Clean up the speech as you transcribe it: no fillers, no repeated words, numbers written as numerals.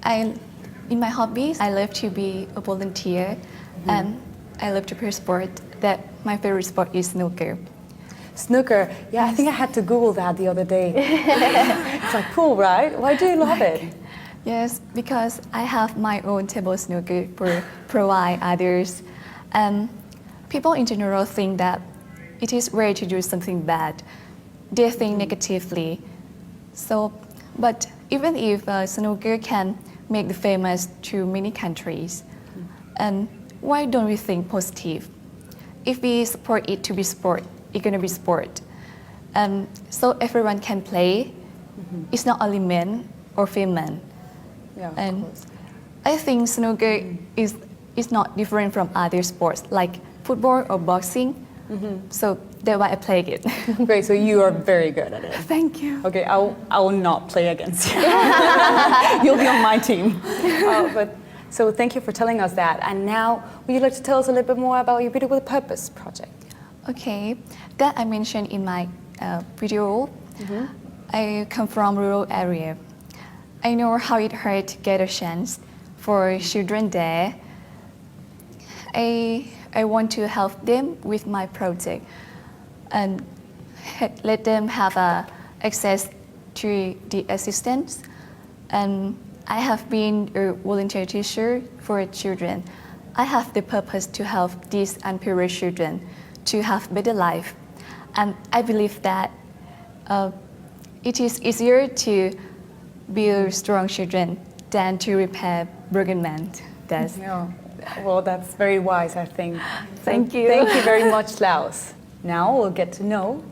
I, in my hobbies, I love to be a volunteer, and I love to play sport. That my favorite sport is snooker. Snooker, yeah, I think I had to Google that the other day. It's like pool, right? Why do you love it? Yes, because I have my own table snooker for provide others. And people in general think that it is rare to do something bad. They think negatively. So, but even if snooker can make the famous to many countries, and why don't we think positive? If we support it to be sport, it's gonna be sport. And so everyone can play. It's not only men or female. Yeah, of And course. I think snooker is not different from other sports like football or boxing. So that's why I play it. Great, so you are very good at it. Thank you. Okay, I will not play against you. You'll be on my team. So thank you for telling us that. And now, would you like to tell us a little bit more about your Beauty with Purpose project? Okay, that I mentioned in my video. I come from rural area. I know how it hurt to get a chance for children there. I want to help them with my project and let them have access to the assistance. And I have been a volunteer teacher for children. I have the purpose to help these unprivileged children to have better life. And I believe that it is easier to build strong children than to repair broken men. That's Yeah. Well, that's very wise, I think. Thank you. Thank you very much, Laos. Now we'll get to know